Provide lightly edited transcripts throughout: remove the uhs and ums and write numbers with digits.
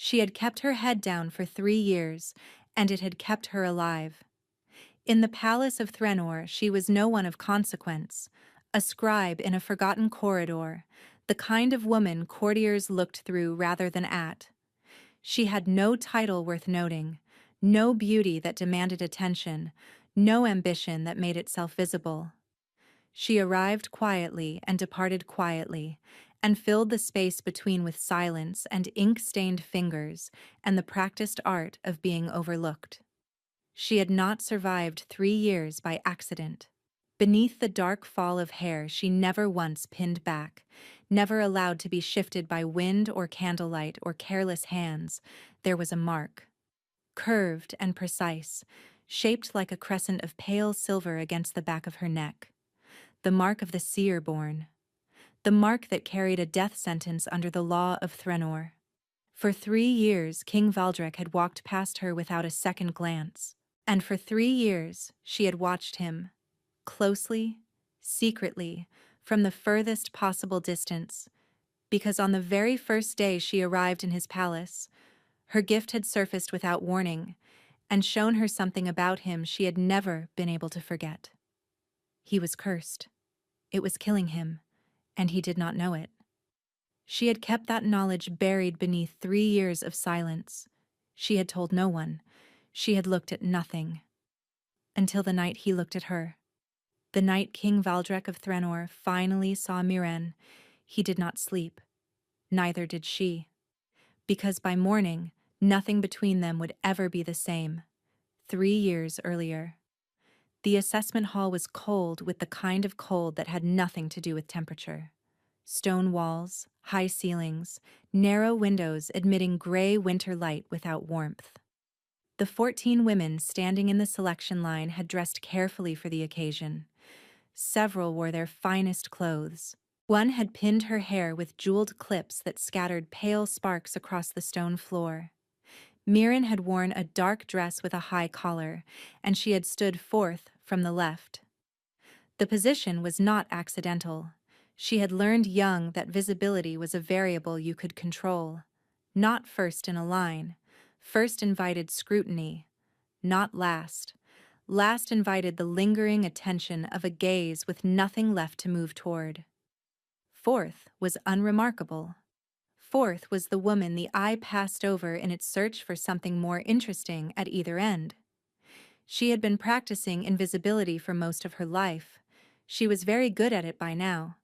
She had kept her head down for 3 years, and it had kept her alive. In the palace of Threnor, she was no one of consequence, a scribe in a forgotten corridor, the kind of woman courtiers looked through rather than at. She had no title worth noting, no beauty that demanded attention, no ambition that made itself visible. She arrived quietly and departed quietly, and filled the space between with silence and ink-stained fingers and the practiced art of being overlooked. She had not survived 3 years by accident. Beneath the dark fall of hair she never once pinned back, never allowed to be shifted by wind or candlelight or careless hands, there was a mark. Curved and precise, shaped like a crescent of pale silver against the back of her neck. The mark of the seer-born. The mark that carried a death sentence under the law of Threnor. For 3 years King Valdrek had walked past her without a second glance, and for 3 years she had watched him, closely, secretly, from the furthest possible distance, because on the very first day she arrived in his palace, her gift had surfaced without warning, and shown her something about him she had never been able to forget. He was cursed. It was killing him, and he did not know it. She had kept that knowledge buried beneath 3 years of silence. She had told no one. She had looked at nothing. Until the night he looked at her. The night King Valdrek of Threnor finally saw Miren, he did not sleep. Neither did she. Because by morning, nothing between them would ever be the same. 3 years earlier. The assessment hall was cold with the kind of cold that had nothing to do with temperature. Stone walls, high ceilings, narrow windows admitting gray winter light without warmth. The 14 women standing in the selection line had dressed carefully for the occasion. Several wore their finest clothes. One had pinned her hair with jeweled clips that scattered pale sparks across the stone floor. Miren had worn a dark dress with a high collar, and she had stood fourth from the left. The position was not accidental. She had learned young that visibility was a variable you could control. Not first in a line. First invited scrutiny. Not last. Last invited the lingering attention of a gaze with nothing left to move toward. Fourth was unremarkable. Fourth was the woman the eye passed over in its search for something more interesting at either end. She had been practicing invisibility for most of her life. She was very good at it by now.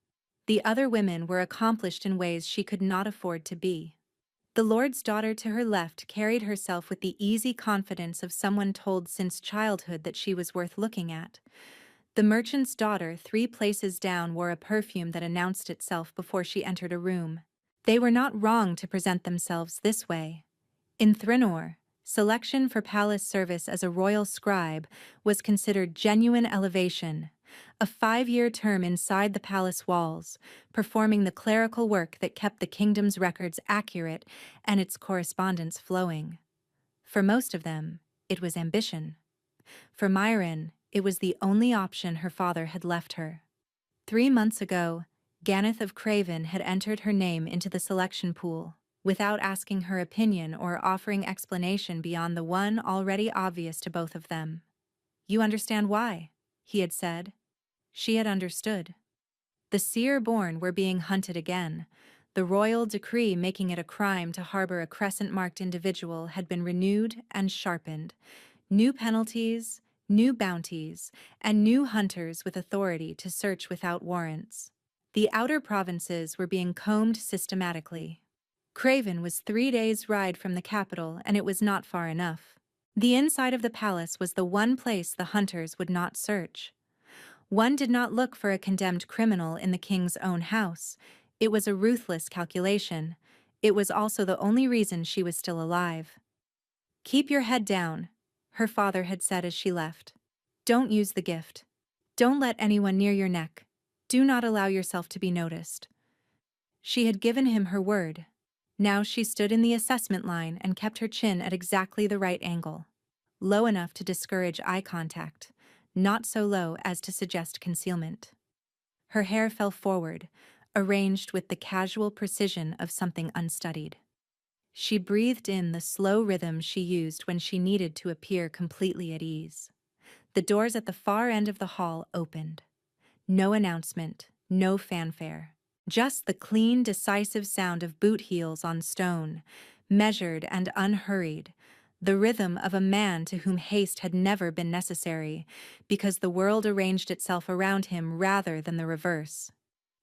The other women were accomplished in ways she could not afford to be. The Lord's daughter to her left carried herself with the easy confidence of someone told since childhood that she was worth looking at. The merchant's daughter 3 places down wore a perfume that announced itself before she entered a room. They were not wrong to present themselves this way. In Threnor, selection for palace service as a royal scribe was considered genuine elevation, a 5-year term inside the palace walls, performing the clerical work that kept the kingdom's records accurate and its correspondence flowing. For most of them, it was ambition. For Miren, it was the only option her father had left her. 3 months ago, Ganeth of Craven had entered her name into the selection pool, without asking her opinion or offering explanation beyond the one already obvious to both of them. "You understand why," he had said. She had understood. The seer-born were being hunted again. The royal decree making it a crime to harbor a crescent-marked individual had been renewed and sharpened. New penalties, new bounties, and new hunters with authority to search without warrants. The outer provinces were being combed systematically. Craven was 3 days' ride from the capital, and it was not far enough. The inside of the palace was the one place the hunters would not search. One did not look for a condemned criminal in the king's own house. It was a ruthless calculation. It was also the only reason she was still alive. "Keep your head down," her father had said as she left. "Don't use the gift. Don't let anyone near your neck. Do not allow yourself to be noticed." She had given him her word. Now she stood in the assessment line and kept her chin at exactly the right angle. Low enough to discourage eye contact, not so low as to suggest concealment. Her hair fell forward, arranged with the casual precision of something unstudied. She breathed in the slow rhythm she used when she needed to appear completely at ease. The doors at the far end of the hall opened. No announcement, no fanfare. Just the clean, decisive sound of boot heels on stone, measured and unhurried, the rhythm of a man to whom haste had never been necessary, because the world arranged itself around him rather than the reverse.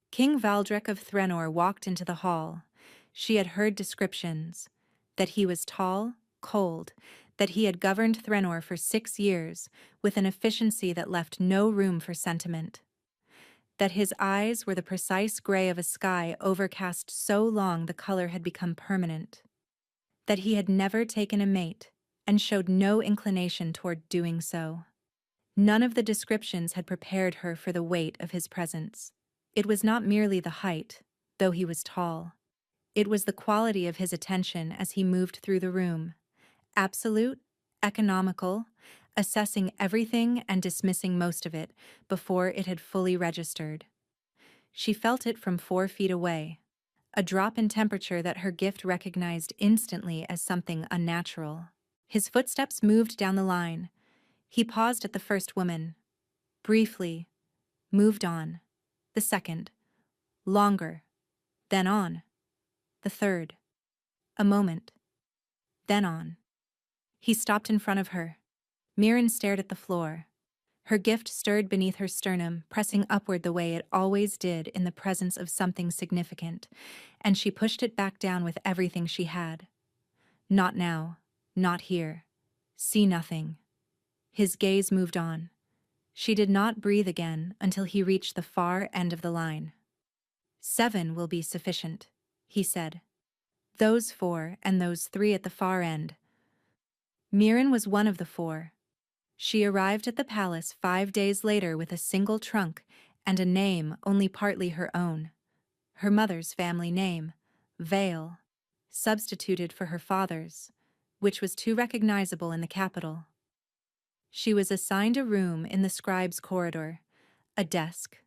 King Valdrek of Threnor walked into the hall. She had heard descriptions, that he was tall, cold, that he had governed Threnor for 6 years, with an efficiency that left no room for sentiment. That his eyes were the precise gray of a sky overcast so long the color had become permanent. That he had never taken a mate, and showed no inclination toward doing so. None of the descriptions had prepared her for the weight of his presence. It was not merely the height, though he was tall. It was the quality of his attention as he moved through the room. Absolute, economical, assessing everything and dismissing most of it before it had fully registered. She felt it from 4 feet away, a drop in temperature that her gift recognized instantly as something unnatural. His footsteps moved down the line. He paused at the first woman, briefly, moved on, the second, longer, then on, the third, a moment, then on. He stopped in front of her. Mirren stared at the floor. Her gift stirred beneath her sternum, pressing upward the way it always did in the presence of something significant, and she pushed it back down with everything she had. Not now, not here. See nothing. His gaze moved on. She did not breathe again until he reached the far end of the line. 7 will be sufficient, he said. Those 4 and those 3 at the far end. Mirren was one of the 4. She arrived at the palace 5 days later with a single trunk and a name only partly her own. Her mother's family name, Vale, substituted for her father's, which was too recognizable in the capital. She was assigned a room in the scribe's corridor, a desk,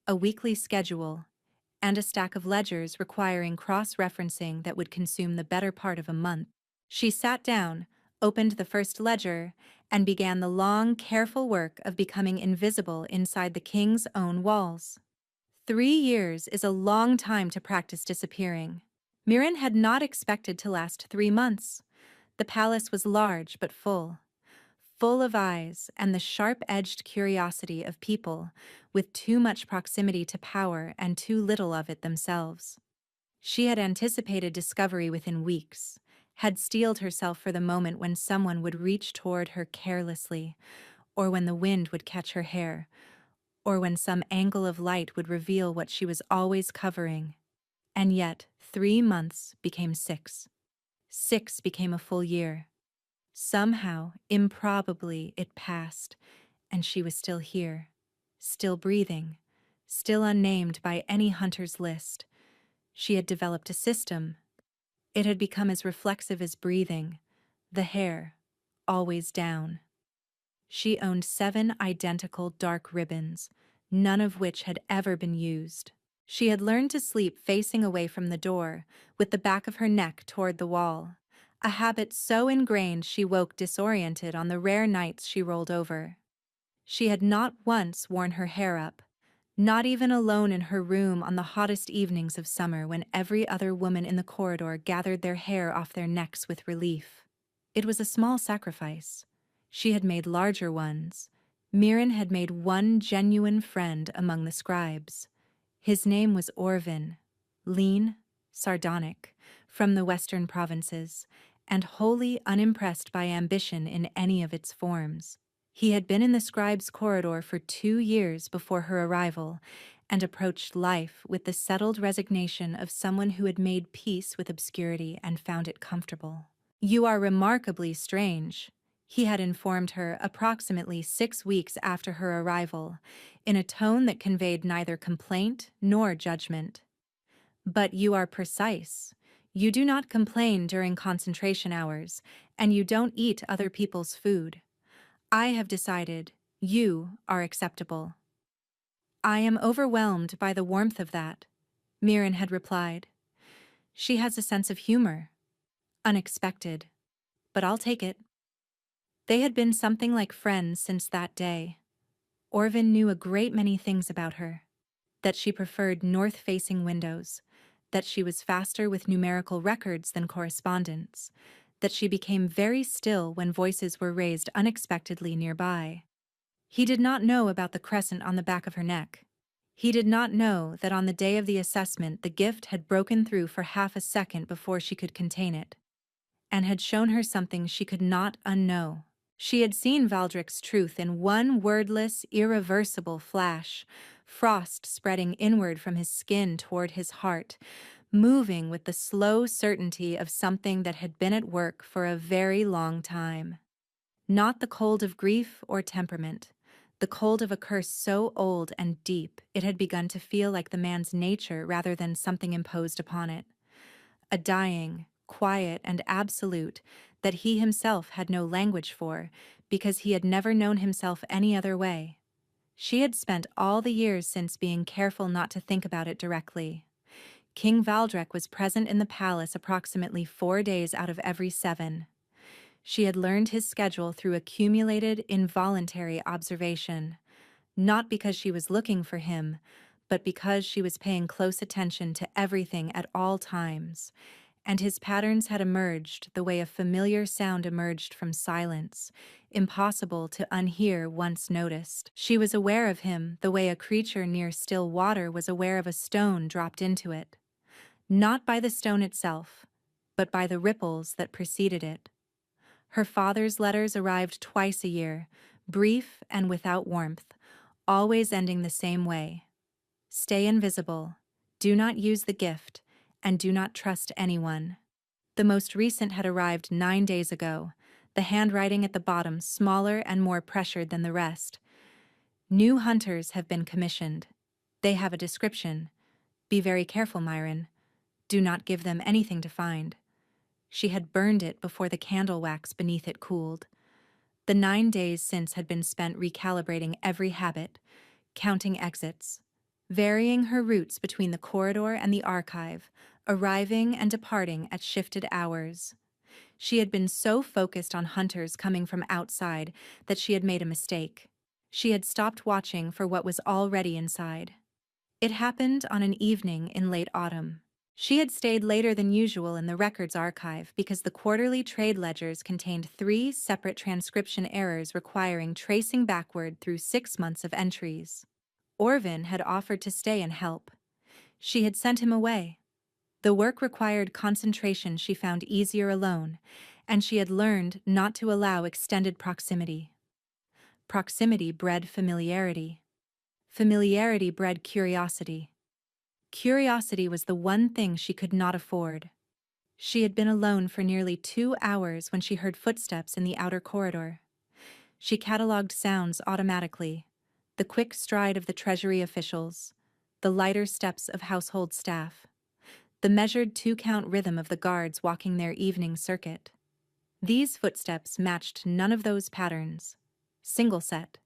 a weekly schedule, and a stack of ledgers requiring cross-referencing that would consume the better part of a month. She sat down, opened the first ledger, and began the long, careful work of becoming invisible inside the king's own walls. 3 years is a long time to practice disappearing. Mirren had not expected to last 3 months. The palace was large but full of eyes and the sharp-edged curiosity of people with too much proximity to power and too little of it themselves. She had anticipated discovery within weeks, had steeled herself for the moment when someone would reach toward her carelessly, or when the wind would catch her hair, or when some angle of light would reveal what she was always covering. And yet 3 months became 6. 6 became a full year. Somehow, improbably, it passed, and she was still here, still breathing, still unnamed by any hunter's list. She had developed a system. It had become as reflexive as breathing, the hair, always down. She owned 7 identical dark ribbons, none of which had ever been used. She had learned to sleep facing away from the door, with the back of her neck toward the wall, a habit so ingrained she woke disoriented on the rare nights she rolled over. She had not once worn her hair up, not even alone in her room on the hottest evenings of summer when every other woman in the corridor gathered their hair off their necks with relief. It was a small sacrifice. She had made larger ones. Mirren had made one genuine friend among the scribes. His name was Orvin, lean, sardonic, from the western provinces, and wholly unimpressed by ambition in any of its forms. He had been in the scribe's corridor for 2 years before her arrival, and approached life with the settled resignation of someone who had made peace with obscurity and found it comfortable. "You are remarkably strange," he had informed her approximately 6 weeks after her arrival, in a tone that conveyed neither complaint nor judgment. "But you are precise. You do not complain during concentration hours, and you don't eat other people's food. I have decided you are acceptable." "I am overwhelmed by the warmth of that," Mirren had replied. "She has a sense of humor." Unexpected, but I'll take it. They had been something like friends since that day. Orvin knew a great many things about her. That she preferred north-facing windows, that she was faster with numerical records than correspondence, that she became very still when voices were raised unexpectedly nearby. He did not know about the crescent on the back of her neck. He did not know that on the day of the assessment the gift had broken through for half a second before she could contain it, and had shown her something she could not unknow. She had seen Valdrick's truth in one wordless, irreversible flash, frost spreading inward from his skin toward his heart, moving with the slow certainty of something that had been at work for a very long time. Not the cold of grief or temperament, the cold of a curse so old and deep it had begun to feel like the man's nature rather than something imposed upon it. A dying, quiet and absolute that he himself had no language for, because he had never known himself any other way. She had spent all the years since being careful not to think about it directly. King Valdrick was present in the palace approximately 4 days out of every 7. She had learned his schedule through accumulated, involuntary observation, not because she was looking for him, but because she was paying close attention to everything at all times, and his patterns had emerged the way a familiar sound emerged from silence, impossible to unhear once noticed. She was aware of him the way a creature near still water was aware of a stone dropped into it, not by the stone itself, but by the ripples that preceded it. Her father's letters arrived twice a year, brief and without warmth, always ending the same way. Stay invisible, do not use the gift, and do not trust anyone. The most recent had arrived 9 days ago, the handwriting at the bottom smaller and more pressured than the rest. New hunters have been commissioned. They have a description. Be very careful, Myron. Do not give them anything to find. She had burned it before the candle wax beneath it cooled. The 9 days since had been spent recalibrating every habit, counting exits, varying her routes between the corridor and the archive, arriving and departing at shifted hours. She had been so focused on hunters coming from outside that she had made a mistake. She had stopped watching for what was already inside. It happened on an evening in late autumn. She had stayed later than usual in the records archive because the quarterly trade ledgers contained 3 separate transcription errors requiring tracing backward through 6 months of entries. Orvin had offered to stay and help. She had sent him away. The work required concentration she found easier alone, and she had learned not to allow extended proximity. Proximity bred familiarity. Familiarity bred curiosity. Curiosity was the one thing she could not afford. She had been alone for nearly 2 hours when she heard footsteps in the outer corridor. She catalogued sounds automatically, the quick stride of the Treasury officials, the lighter steps of household staff, the measured 2-count rhythm of the guards walking their evening circuit. These footsteps matched none of those patterns. Single set,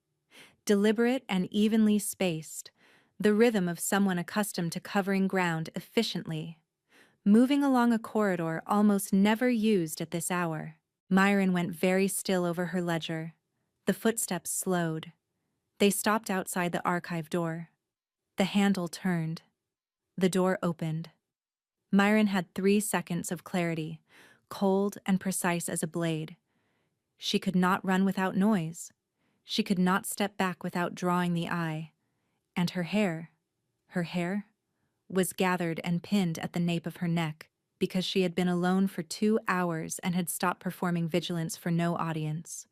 deliberate and evenly spaced, the rhythm of someone accustomed to covering ground efficiently, moving along a corridor almost never used at this hour. Myron went very still over her ledger. The footsteps slowed. They stopped outside the archive door. The handle turned. The door opened. Myron had 3 seconds of clarity, cold and precise as a blade. She could not run without noise. She could not step back without drawing the eye. And her hair, was gathered and pinned at the nape of her neck because she had been alone for 2 hours and had stopped performing vigilance for no audience.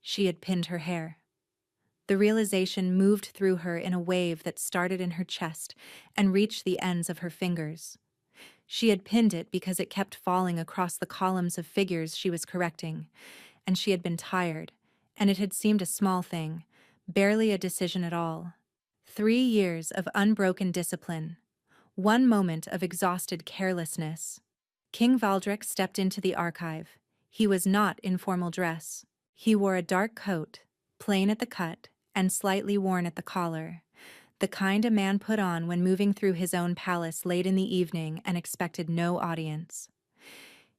She had pinned her hair. The realization moved through her in a wave that started in her chest and reached the ends of her fingers. She had pinned it because it kept falling across the columns of figures she was correcting, and she had been tired, and it had seemed a small thing, barely a decision at all. 3 years of unbroken discipline. 1 moment of exhausted carelessness. King Valdrick stepped into the archive. He was not in formal dress. He wore a dark coat, plain at the cut and slightly worn at the collar, the kind a man put on when moving through his own palace late in the evening and expected no audience.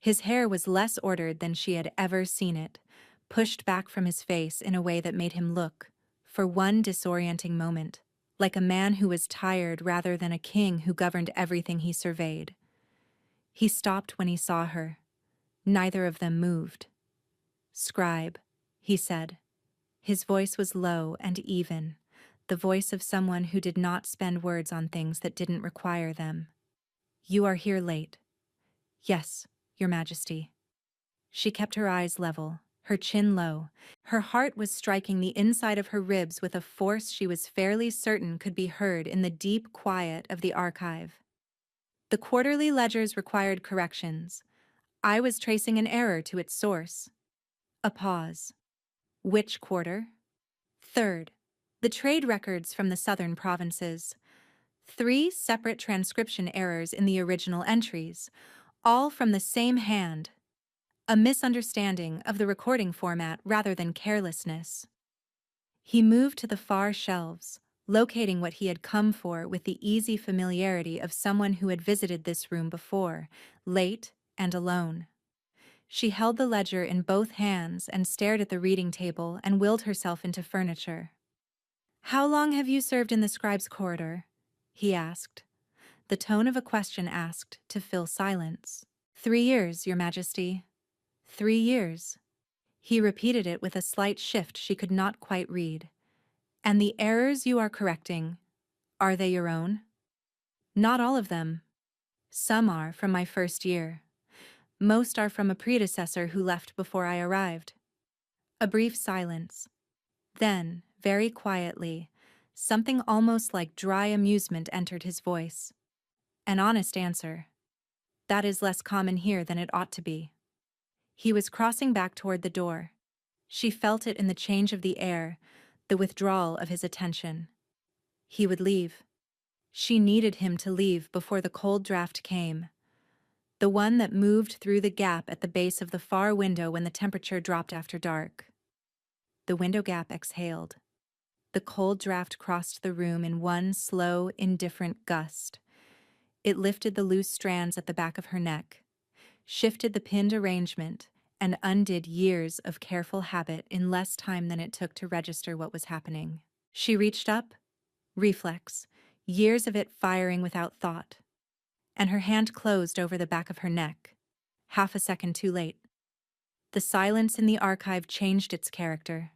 His hair was less ordered than she had ever seen it, pushed back from his face in a way that made him look, for one disorienting moment, like a man who was tired rather than a king who governed everything he surveyed. He stopped when he saw her. Neither of them moved. "Scribe," he said. His voice was low and even, the voice of someone who did not spend words on things that didn't require them. "You are here late." "Yes, Your Majesty." She kept her eyes level, her chin low. Her heart was striking the inside of her ribs with a force she was fairly certain could be heard in the deep quiet of the archive. "The quarterly ledgers required corrections. I was tracing an error to its source." A pause. "Which quarter?" "Third. The trade records from the southern provinces. 3 separate transcription errors in the original entries, all from the same hand. A misunderstanding of the recording format rather than carelessness." He moved to the far shelves, locating what he had come for with the easy familiarity of someone who had visited this room before, late and alone. She held the ledger in both hands and stared at the reading table and willed herself into furniture. "How long have you served in the scribe's corridor?" he asked, the tone of a question asked to fill silence. 3 years, Your Majesty." 3 years. He repeated it with a slight shift she could not quite read. "And the errors you are correcting, are they your own?" "Not all of them. Some are from my first year. Most are from a predecessor who left before I arrived." A brief silence. Then, very quietly, something almost like dry amusement entered his voice. "An honest answer. That is less common here than it ought to be." He was crossing back toward the door. She felt it in the change of the air, the withdrawal of his attention. He would leave. She needed him to leave before the cold draft came. The one that moved through the gap at the base of the far window when the temperature dropped after dark. The window gap exhaled. The cold draft crossed the room in one slow, indifferent gust. It lifted the loose strands at the back of her neck, shifted the pinned arrangement, and undid years of careful habit in less time than it took to register what was happening. She reached up, reflex, years of it firing without thought, and her hand closed over the back of her neck, half a second too late. The silence in the archive changed its character.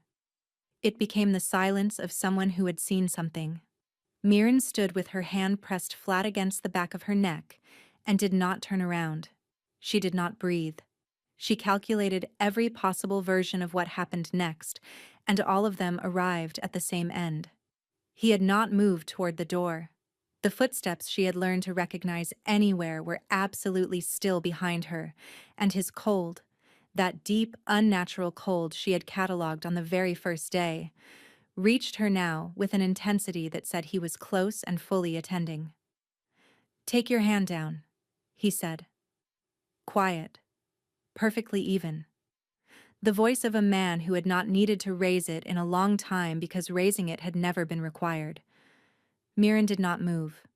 It became the silence of someone who had seen something. Mirren stood with her hand pressed flat against the back of her neck and did not turn around. She did not breathe. She calculated every possible version of what happened next, and all of them arrived at the same end. He had not moved toward the door. The footsteps she had learned to recognize anywhere were absolutely still behind her, and his cold, that deep, unnatural cold she had catalogued on the very first day, reached her now with an intensity that said he was close and fully attending. "Take your hand down," he said. Quiet. Perfectly even. The voice of a man who had not needed to raise it in a long time because raising it had never been required. Mirren did not move.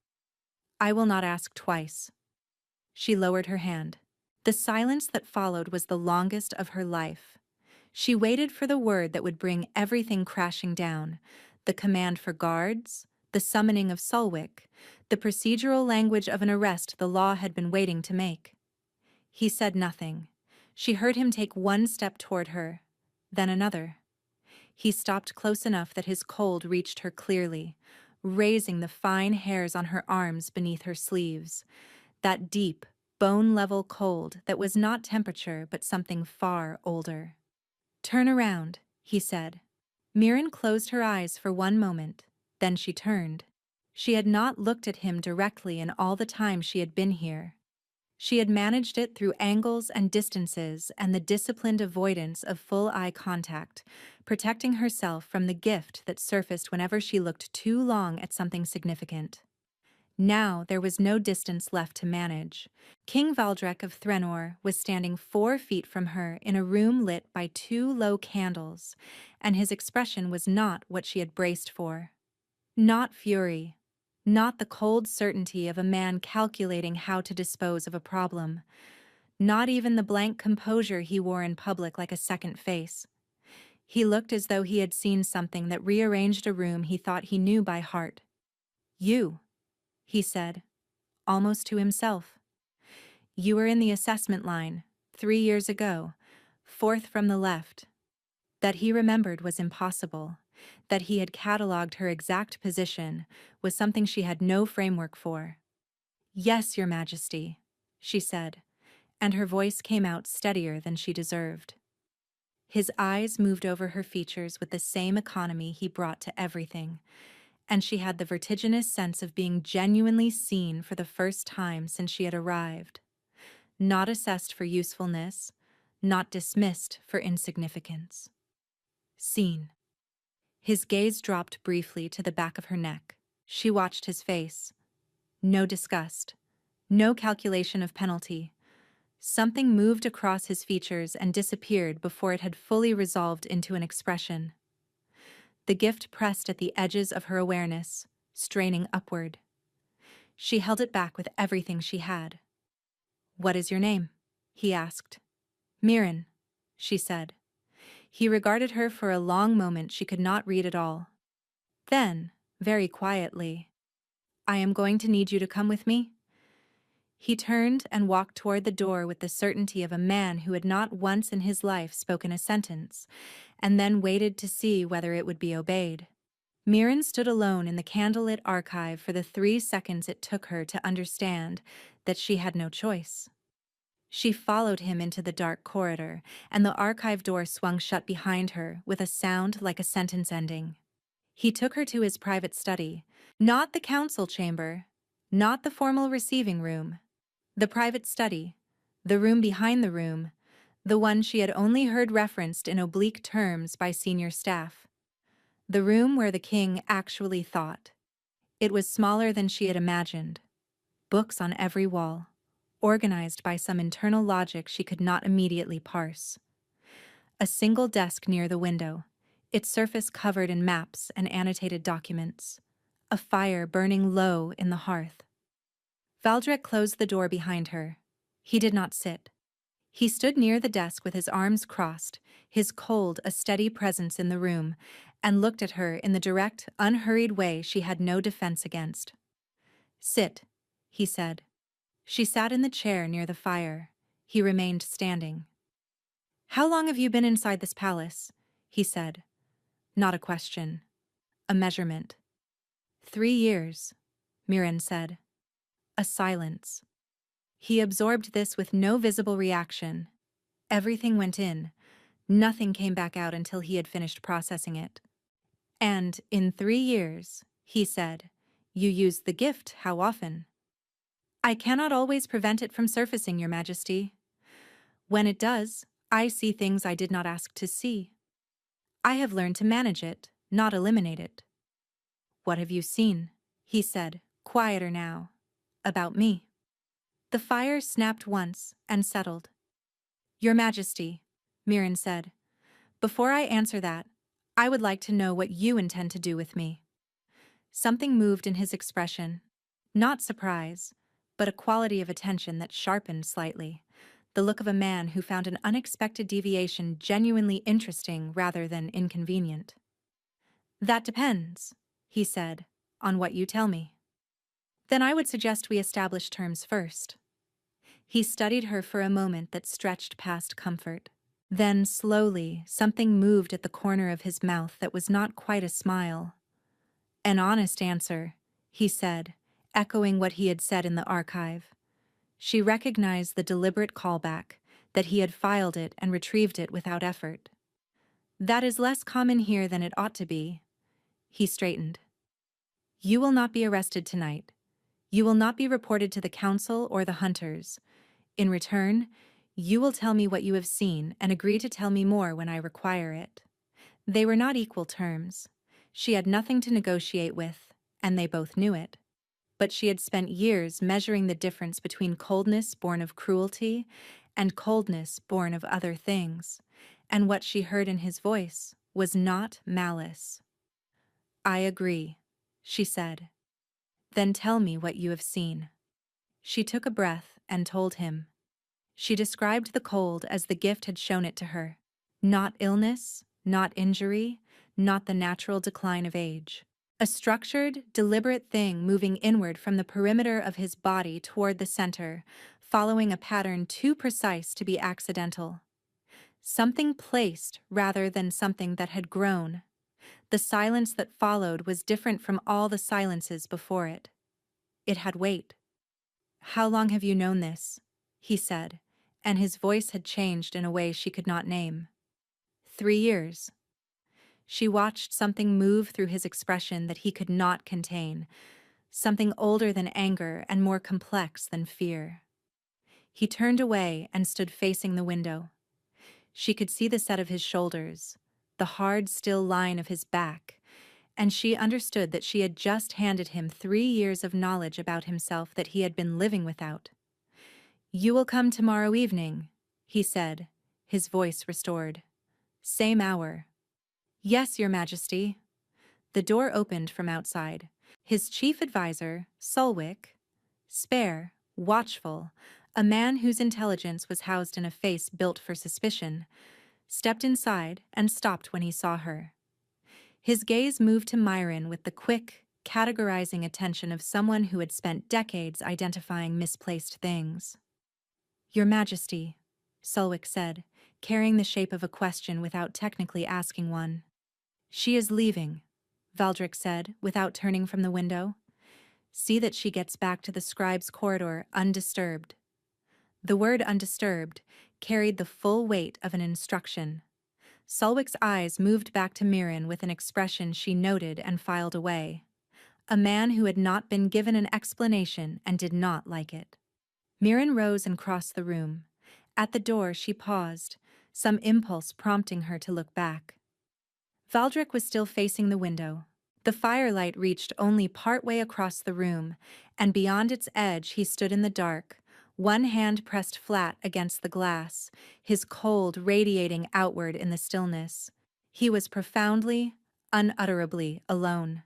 "I will not ask twice." She lowered her hand. The silence that followed was the longest of her life. She waited for the word that would bring everything crashing down, the command for guards, the summoning of Sulwick, the procedural language of an arrest the law had been waiting to make. He said nothing. She heard him take one step toward her, then another. He stopped close enough that his cold reached her clearly, raising the fine hairs on her arms beneath her sleeves, that deep, bone-level cold that was not temperature but something far older. "Turn around," he said. Mirren closed her eyes for one moment, then she turned. She had not looked at him directly in all the time she had been here. She had managed it through angles and distances and the disciplined avoidance of full eye contact, protecting herself from the gift that surfaced whenever she looked too long at something significant. Now there was no distance left to manage. King Valdrek of Threnor was standing 4 feet from her in a room lit by 2 low candles, and his expression was not what she had braced for. Not fury. Not the cold certainty of a man calculating how to dispose of a problem. not even the blank composure he wore in public like a second face. He looked as though he had seen something that rearranged a room he thought he knew by heart. "You," he said, almost to himself. "You were in the assessment line, 3 years ago, fourth from the left." That he remembered was impossible. That he had catalogued her exact position was something she had no framework for. "Yes, Your Majesty," she said, and her voice came out steadier than she deserved. His eyes moved over her features with the same economy he brought to everything, and she had the vertiginous sense of being genuinely seen for the first time since she had arrived. Not assessed for usefulness, not dismissed for insignificance. Seen. His gaze dropped briefly to the back of her neck. She watched his face. No disgust. No calculation of penalty. Something moved across his features and disappeared before it had fully resolved into an expression. The gift pressed at the edges of her awareness, straining upward. She held it back with everything she had. "What is your name?" he asked. "Mirren," she said. He regarded her for a long moment she could not read at all. Then, very quietly, "I am going to need you to come with me." He turned and walked toward the door with the certainty of a man who had not once in his life spoken a sentence, and then waited to see whether it would be obeyed. Mirren stood alone in the candlelit archive for the 3 seconds it took her to understand that she had no choice. She followed him into the dark corridor, and the archive door swung shut behind her with a sound like a sentence ending. He took her to his private study, not the council chamber, not the formal receiving room. The private study, the room behind the room, the one she had only heard referenced in oblique terms by senior staff. The room where the king actually thought. It was smaller than she had imagined. Books on every wall, organized by some internal logic she could not immediately parse. A single desk near the window, its surface covered in maps and annotated documents. A fire burning low in the hearth. Valdrek closed the door behind her. He did not sit. He stood near the desk with his arms crossed, his cold, a steady presence in the room, and looked at her in the direct, unhurried way she had no defense against. "Sit," he said. She sat in the chair near the fire. He remained standing. "How long have you been inside this palace?" he said. Not a question. A measurement. 3 years, Mirren said. A silence. He absorbed this with no visible reaction. Everything went in. Nothing came back out until he had finished processing it. "And in 3 years," he said, "you used the gift how often?" "I cannot always prevent it from surfacing, Your Majesty. When it does, I see things I did not ask to see. I have learned to manage it, not eliminate it." "What have you seen?" he said, quieter now. "About me." The fire snapped once and settled. "Your Majesty," Mirren said, "before I answer that, I would like to know what you intend to do with me." Something moved in his expression. Not surprise, but a quality of attention that sharpened slightly. The look of a man who found an unexpected deviation genuinely interesting rather than inconvenient. "That depends," he said, "on what you tell me." "Then I would suggest we establish terms first." He studied her for a moment that stretched past comfort. Then, slowly, something moved at the corner of his mouth that was not quite a smile. "An honest answer," he said, echoing what he had said in the archive. She recognized the deliberate callback, that he had filed it and retrieved it without effort. "That is less common here than it ought to be." He straightened. "You will not be arrested tonight. You will not be reported to the council or the hunters. In return, you will tell me what you have seen and agree to tell me more when I require it." They were not equal terms. She had nothing to negotiate with, and they both knew it. But she had spent years measuring the difference between coldness born of cruelty and coldness born of other things, and what she heard in his voice was not malice. "I agree," she said. "Then tell me what you have seen." She took a breath and told him. She described the cold as the gift had shown it to her. Not illness, not injury, not the natural decline of age. A structured, deliberate thing moving inward from the perimeter of his body toward the center, following a pattern too precise to be accidental. Something placed rather than something that had grown. The silence that followed was different from all the silences before it. It had weight. "How long have you known this?" he said, and his voice had changed in a way she could not name. 3 years. She watched something move through his expression that he could not contain, something older than anger and more complex than fear. He turned away and stood facing the window. She could see the set of his shoulders, the hard, still line of his back, and she understood that she had just handed him 3 years of knowledge about himself that he had been living without. "You will come tomorrow evening," he said, his voice restored. "Same hour." "Yes, Your Majesty." The door opened from outside. His chief advisor, Sulwick, spare, watchful, a man whose intelligence was housed in a face built for suspicion, stepped inside and stopped when he saw her. His gaze moved to Myron with the quick, categorizing attention of someone who had spent decades identifying misplaced things. "Your Majesty," Sulwick said, carrying the shape of a question without technically asking one. "She is leaving," Valdric said, without turning from the window. "See that she gets back to the scribe's corridor undisturbed." The word undisturbed carried the full weight of an instruction. Sulwick's eyes moved back to Mirren with an expression she noted and filed away. A man who had not been given an explanation and did not like it. Mirren rose and crossed the room. At the door she paused, some impulse prompting her to look back. Valdric was still facing the window. The firelight reached only partway across the room, and beyond its edge he stood in the dark, one hand pressed flat against the glass, his cold radiating outward in the stillness. He was profoundly, unutterably alone.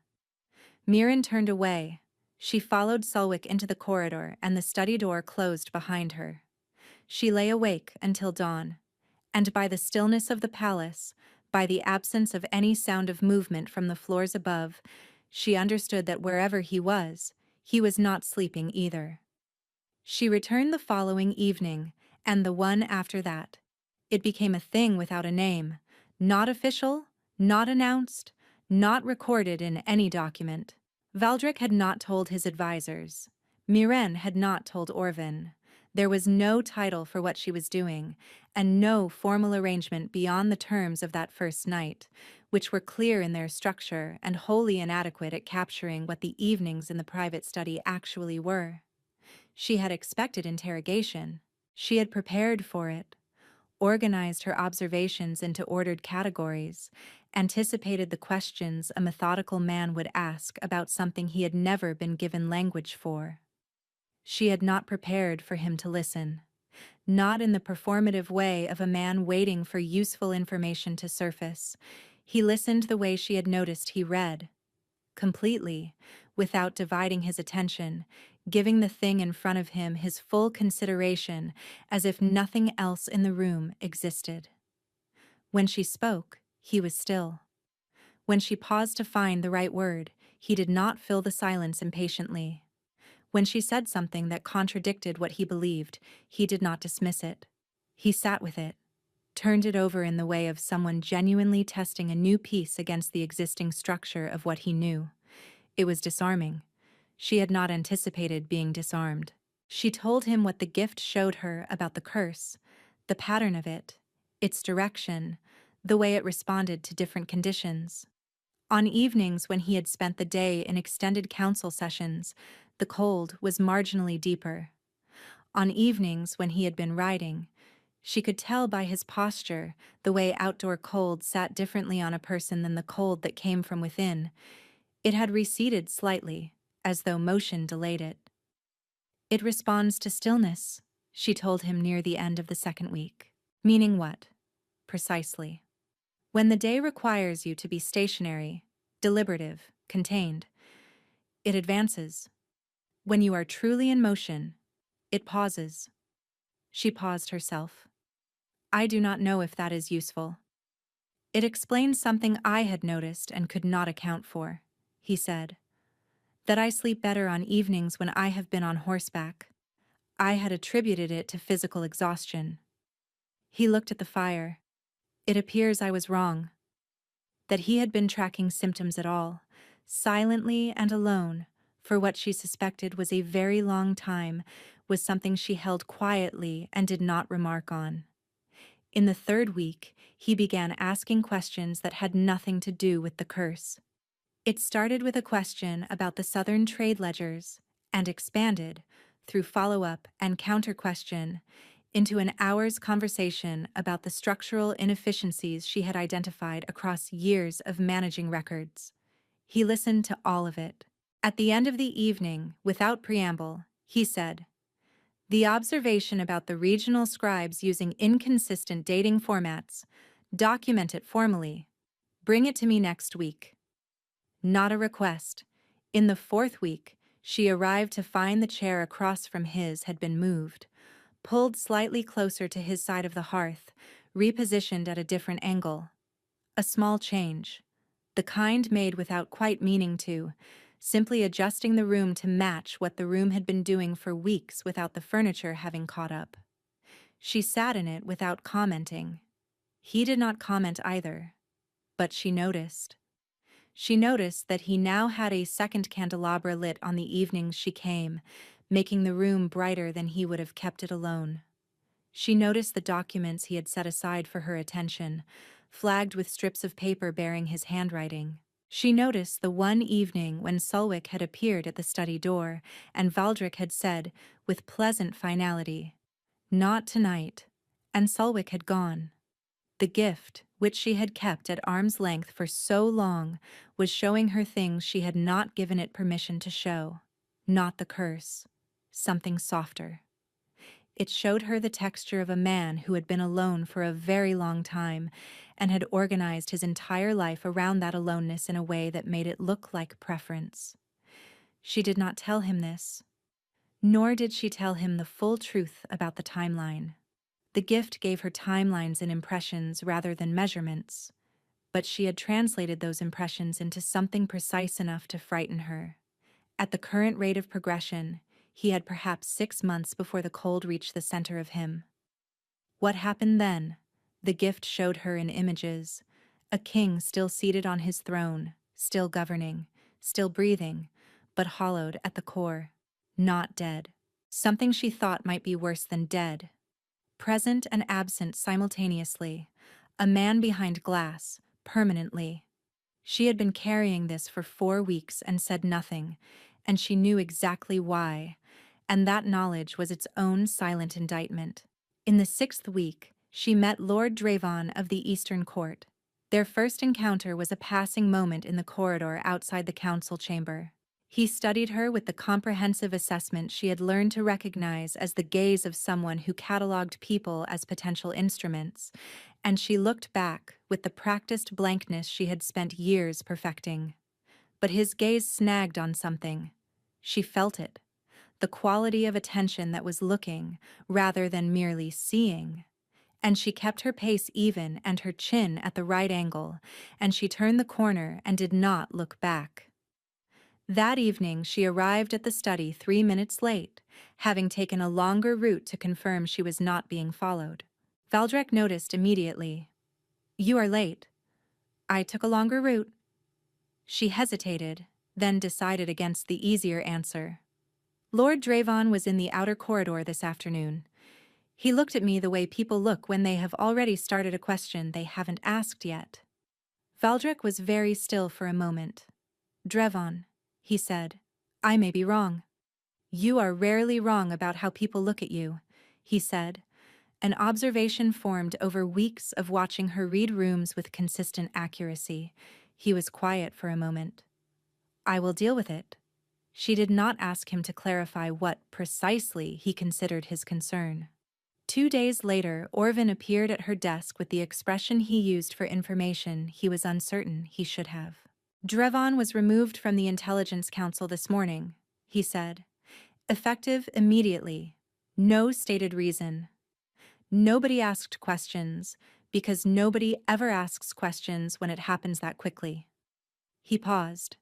Mirren turned away. She followed Sulwick into the corridor, and the study door closed behind her. She lay awake until dawn, and by the stillness of the palace, by the absence of any sound of movement from the floors above, she understood that wherever he was not sleeping either. She returned the following evening, and the one after that. It became a thing without a name, not official, not announced, not recorded in any document. Valdric had not told his advisors. Mirren had not told Orvin. There was no title for what she was doing, and no formal arrangement beyond the terms of that first night, which were clear in their structure and wholly inadequate at capturing what the evenings in the private study actually were. She had expected interrogation. She had prepared for it, organized her observations into ordered categories, anticipated the questions a methodical man would ask about something he had never been given language for. She had not prepared for him to listen, not in the performative way of a man waiting for useful information to surface. He listened the way she had noticed he read, completely, without dividing his attention, giving the thing in front of him his full consideration as if nothing else in the room existed. When she spoke, he was still. When she paused to find the right word, he did not fill the silence impatiently. When she said something that contradicted what he believed, he did not dismiss it. He sat with it, turned it over in the way of someone genuinely testing a new piece against the existing structure of what he knew. It was disarming. She had not anticipated being disarmed. She told him what the gift showed her about the curse, the pattern of it, its direction, the way it responded to different conditions. On evenings when he had spent the day in extended council sessions, the cold was marginally deeper. On evenings when he had been riding, she could tell by his posture the way outdoor cold sat differently on a person than the cold that came from within. It had receded slightly, as though motion delayed it. "It responds to stillness," she told him near the end of the second week. "Meaning what?" "Precisely. When the day requires you to be stationary, deliberative, contained, it advances. When you are truly in motion, it pauses." She paused herself. I do not know if that is useful. It explains something I had noticed and could not account for, he said. That I sleep better on evenings when I have been on horseback. I had attributed it to physical exhaustion. He looked at the fire. It appears I was wrong. That he had been tracking symptoms at all, silently and alone, for what she suspected was a very long time, was something she held quietly and did not remark on. In the third week, he began asking questions that had nothing to do with the curse. It started with a question about the Southern trade ledgers and expanded, through follow-up and counter-question, into an hour's conversation about the structural inefficiencies she had identified across years of managing records. He listened to all of it. At the end of the evening, without preamble, he said, "The observation about the regional scribes using inconsistent dating formats. Document it formally. Bring it to me next week." Not a request. In the fourth week, she arrived to find the chair across from his had been moved, pulled slightly closer to his side of the hearth, repositioned at a different angle. A small change. The kind made without quite meaning to, simply adjusting the room to match what the room had been doing for weeks without the furniture having caught up. She sat in it without commenting. He did not comment either. But she noticed. She noticed that he now had a second candelabra lit on the evenings she came, making the room brighter than he would have kept it alone. She noticed the documents he had set aside for her attention, flagged with strips of paper bearing his handwriting. She noticed the one evening when Sulwick had appeared at the study door, and Valdric had said, with pleasant finality, "Not tonight," and Sulwick had gone. The gift, which she had kept at arm's length for so long, was showing her things she had not given it permission to show. Not the curse. Something softer. It showed her the texture of a man who had been alone for a very long time and had organized his entire life around that aloneness in a way that made it look like preference. She did not tell him this, nor did she tell him the full truth about the timeline. The gift gave her timelines and impressions rather than measurements, but she had translated those impressions into something precise enough to frighten her. At the current rate of progression, he had perhaps 6 months before the cold reached the center of him. What happened then? The gift showed her in images. A king still seated on his throne, still governing, still breathing, but hollowed at the core. Not dead. Something she thought might be worse than dead. Present and absent simultaneously. A man behind glass, permanently. She had been carrying this for 4 weeks and said nothing, and she knew exactly why, and that knowledge was its own silent indictment. In the 6th week, she met Lord Dravon of the Eastern Court. Their first encounter was a passing moment in the corridor outside the council chamber. He studied her with the comprehensive assessment she had learned to recognize as the gaze of someone who catalogued people as potential instruments, and she looked back with the practiced blankness she had spent years perfecting. But his gaze snagged on something. She felt it, the quality of attention that was looking rather than merely seeing. And she kept her pace even and her chin at the right angle, and she turned the corner and did not look back. That evening she arrived at the study 3 minutes late, having taken a longer route to confirm she was not being followed. Valdric noticed immediately. "You are late." "I took a longer route." She hesitated, then decided against the easier answer. "Lord Dravon was in the outer corridor this afternoon. He looked at me the way people look when they have already started a question they haven't asked yet." Valdric was very still for a moment. "Dravon," he said, "I may be wrong." "You are rarely wrong about how people look at you," he said, an observation formed over weeks of watching her read rooms with consistent accuracy. He was quiet for a moment. "I will deal with it." She did not ask him to clarify what, precisely, he considered his concern. 2 days later, Orvin appeared at her desk with the expression he used for information he was uncertain he should have. "Dravon was removed from the Intelligence Council this morning," he said. "Effective immediately. No stated reason. Nobody asked questions, because nobody ever asks questions when it happens that quickly. He paused.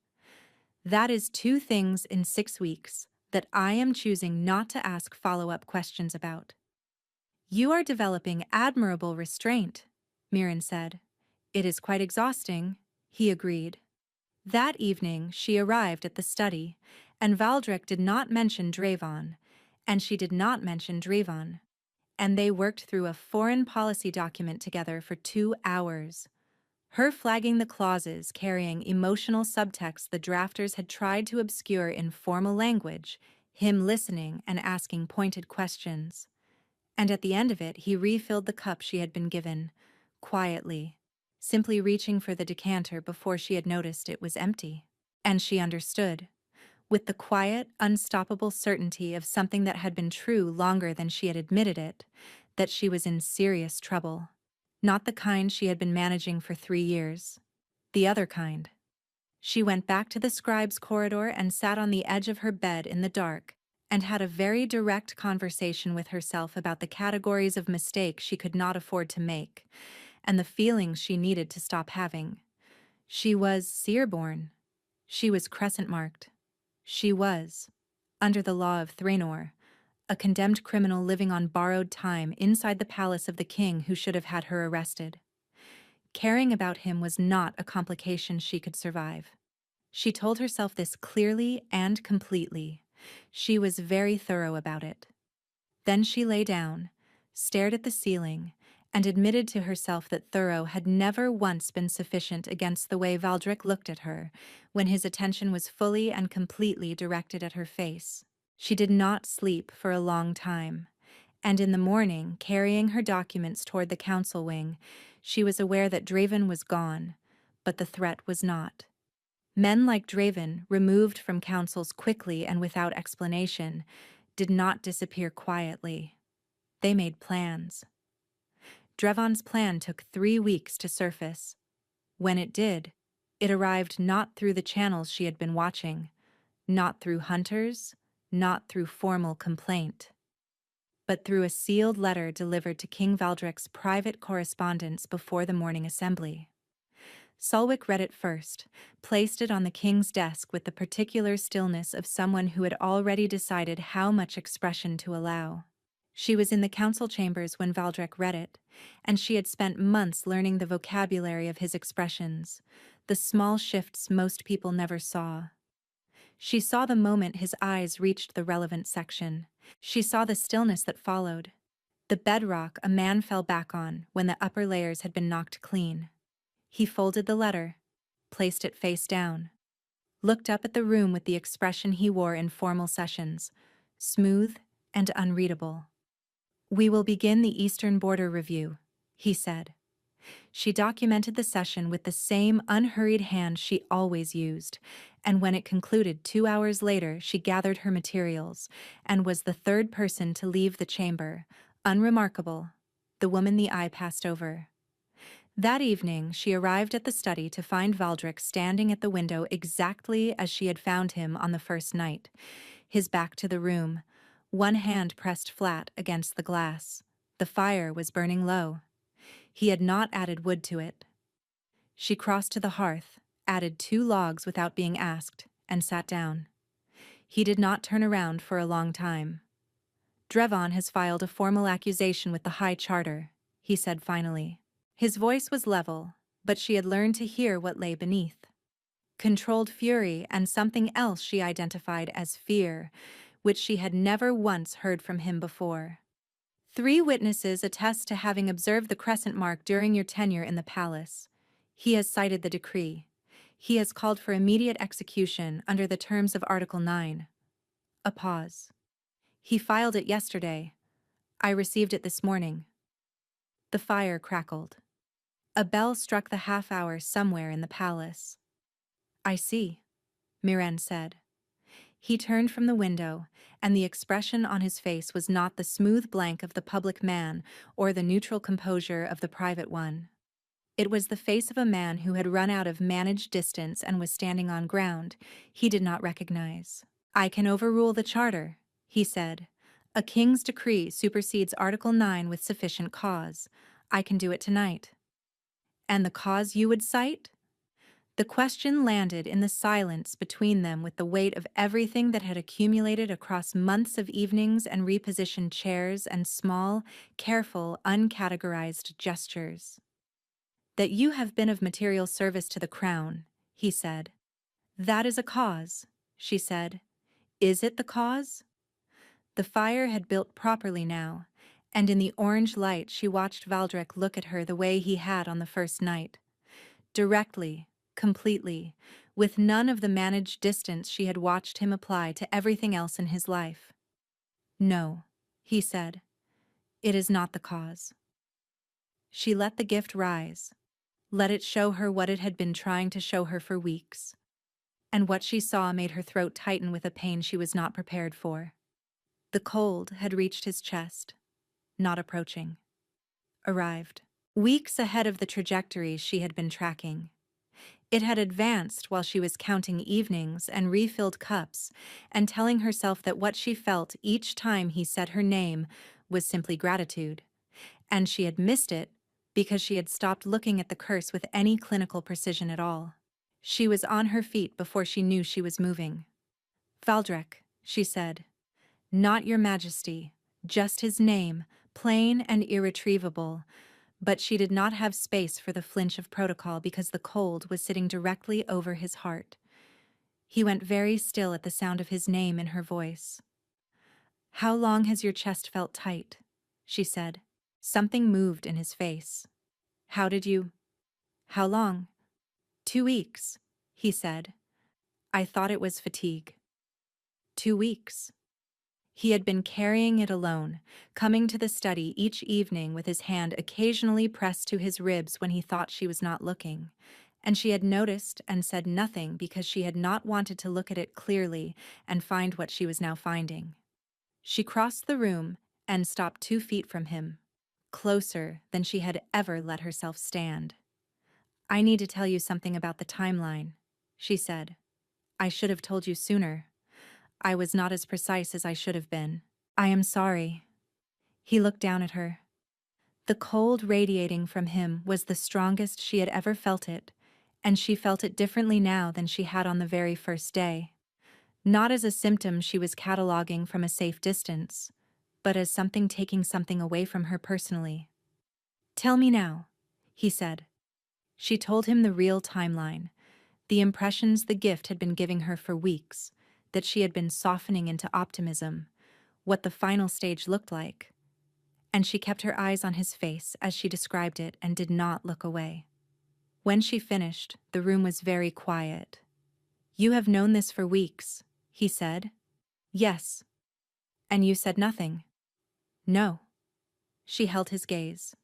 That is 2 things in 6 weeks that I am choosing not to ask follow-up questions about. You are developing admirable restraint, Mirren said. It is quite exhausting, he agreed. That evening she arrived at the study, and Valdric did not mention Dravon, and she did not mention Dravon, and they worked through a foreign policy document together for 2 hours. Her flagging the clauses carrying emotional subtext the drafters had tried to obscure in formal language, him listening and asking pointed questions. And at the end of it, he refilled the cup she had been given, quietly, simply reaching for the decanter before she had noticed it was empty. And she understood, with the quiet, unstoppable certainty of something that had been true longer than she had admitted it, that she was in serious trouble. Not the kind she had been managing for 3 years. The other kind. She went back to the scribe's corridor and sat on the edge of her bed in the dark, and had a very direct conversation with herself about the categories of mistake she could not afford to make, and the feelings she needed to stop having. She was seer-born. She was crescent-marked. She was, under the law of Thranor, a condemned criminal living on borrowed time inside the palace of the king who should have had her arrested. Caring about him was not a complication she could survive. She told herself this clearly and completely. She was very thorough about it. Then she lay down, stared at the ceiling, and admitted to herself that thorough had never once been sufficient against the way Valdric looked at her when his attention was fully and completely directed at her face. She did not sleep for a long time, and in the morning, carrying her documents toward the council wing, she was aware that Draven was gone, but the threat was not. Men like Draven, removed from councils quickly and without explanation, did not disappear quietly. They made plans. Drevon's plan took 3 weeks to surface. When it did, it arrived not through the channels she had been watching, not through hunters, not through formal complaint, but through a sealed letter delivered to King Valdric's private correspondence before the morning assembly. Solwick read it first, placed it on the king's desk with the particular stillness of someone who had already decided how much expression to allow. She was in the council chambers when Valdric read it, and she had spent months learning the vocabulary of his expressions, the small shifts most people never saw. She saw the moment his eyes reached the relevant section. She saw the stillness that followed, the bedrock a man fell back on when the upper layers had been knocked clean. He folded the letter, placed it face down, looked up at the room with the expression he wore in formal sessions, smooth and unreadable. "We will begin the Eastern Border Review," he said. She documented the session with the same unhurried hand she always used, and when it concluded 2 hours later, she gathered her materials and was the third person to leave the chamber, unremarkable, the woman the eye passed over. That evening, she arrived at the study to find Valdric standing at the window exactly as she had found him on the first night, his back to the room, one hand pressed flat against the glass. The fire was burning low. He had not added wood to it. She crossed to the hearth, added 2 logs without being asked, and sat down. He did not turn around for a long time. "Drevon has filed a formal accusation with the High Charter," he said finally. His voice was level, but she had learned to hear what lay beneath. Controlled fury and something else she identified as fear, which she had never once heard from him before. 3 witnesses attest to having observed the crescent mark during your tenure in the palace. He has cited the decree. He has called for immediate execution under the terms of Article 9. A pause. He filed it yesterday. I received it this morning. The fire crackled. A bell struck the half-hour somewhere in the palace. "I see," Mirren said. He turned from the window, and the expression on his face was not the smooth blank of the public man or the neutral composure of the private one. It was the face of a man who had run out of managed distance and was standing on ground he did not recognize. "I can overrule the charter," he said, A king's decree supersedes Article 9 with sufficient cause. I can do it tonight. And the cause you would cite? The question landed in the silence between them with the weight of everything that had accumulated across months of evenings and repositioned chairs and small, careful, uncategorized gestures. That you have been of material service to the crown, he said. That is a cause, she said. Is it the cause? The fire had built properly now, and in the orange light she watched Valdrek look at her the way he had on the first night. Directly, completely, with none of the managed distance she had watched him apply to everything else in his life. No, he said. It is not the cause. She let the gift rise, let it show her what it had been trying to show her for weeks. And what she saw made her throat tighten with a pain she was not prepared for. The cold had reached his chest, not approaching. Arrived. Weeks ahead of the trajectory she had been tracking. It had advanced while she was counting evenings and refilled cups and telling herself that what she felt each time he said her name was simply gratitude. And she had missed it because she had stopped looking at the curse with any clinical precision at all. She was on her feet before she knew she was moving. Valdrek, she said. Not your majesty, just his name, plain and irretrievable. But she did not have space for the flinch of protocol because the cold was sitting directly over his heart. He went very still at the sound of his name in her voice. How long has your chest felt tight? She said. Something moved in his face. How long? 2 weeks, he said. I thought it was fatigue. 2 weeks. He had been carrying it alone, coming to the study each evening with his hand occasionally pressed to his ribs when he thought she was not looking, and she had noticed and said nothing because she had not wanted to look at it clearly and find what she was now finding. She crossed the room and stopped 2 feet from him, closer than she had ever let herself stand. I need to tell you something about the timeline, she said. I should have told you sooner. I was not as precise as I should have been. I am sorry. He looked down at her. The cold radiating from him was the strongest she had ever felt it, and she felt it differently now than she had on the very first day. Not as a symptom she was cataloging from a safe distance, but as something taking something away from her personally. Tell me now, he said. She told him the real timeline, the impressions the gift had been giving her for weeks, that she had been softening into optimism, what the final stage looked like. And she kept her eyes on his face as she described it and did not look away. When she finished, the room was very quiet. You have known this for weeks, he said. Yes. And you said nothing. No. She held his gaze.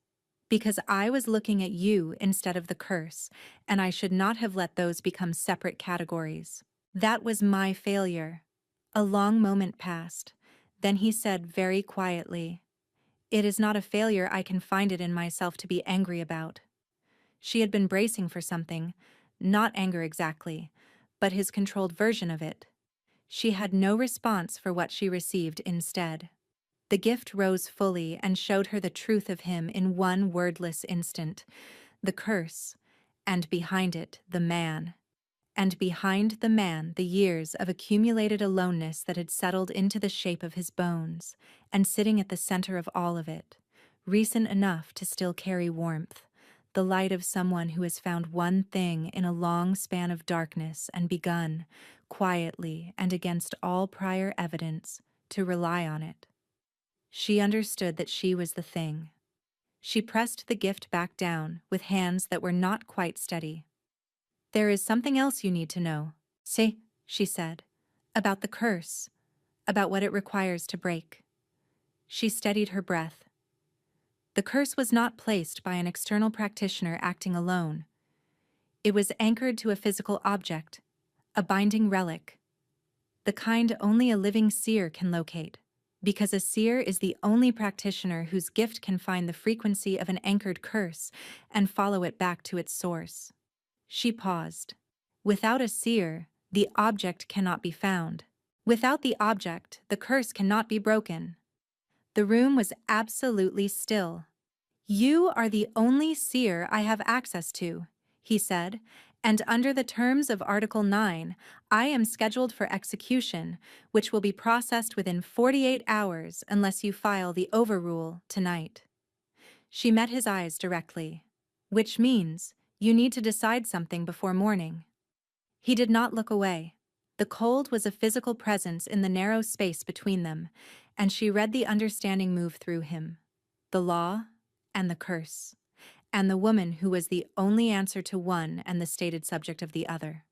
Because I was looking at you instead of the curse, and I should not have let those become separate categories. That was my failure. A long moment passed. Then he said very quietly, It is not a failure I can find it in myself to be angry about. She had been bracing for something, not anger exactly, but his controlled version of it. She had no response for what she received instead. The gift rose fully and showed her the truth of him in one wordless instant, the curse, and behind it, the man. And behind the man, the years of accumulated aloneness that had settled into the shape of his bones, and sitting at the center of all of it, recent enough to still carry warmth, the light of someone who has found one thing in a long span of darkness and begun, quietly and against all prior evidence, to rely on it. She understood that she was the thing. She pressed the gift back down with hands that were not quite steady. There is something else you need to know. See, she said, about the curse, about what it requires to break. She steadied her breath. The curse was not placed by an external practitioner acting alone. It was anchored to a physical object, a binding relic, the kind only a living seer can locate, because a seer is the only practitioner whose gift can find the frequency of an anchored curse and follow it back to its source. She paused. Without a seer, the object cannot be found. Without the object, the curse cannot be broken. The room was absolutely still. "You are the only seer I have access to," he said, "and under the terms of Article 9, I am scheduled for execution, which will be processed within 48 hours unless you file the overrule tonight." She met his eyes directly. "Which means you need to decide something before morning." He did not look away. The cold was a physical presence in the narrow space between them, and she read the understanding move through him. The law and the curse, and the woman who was the only answer to one and the stated subject of the other.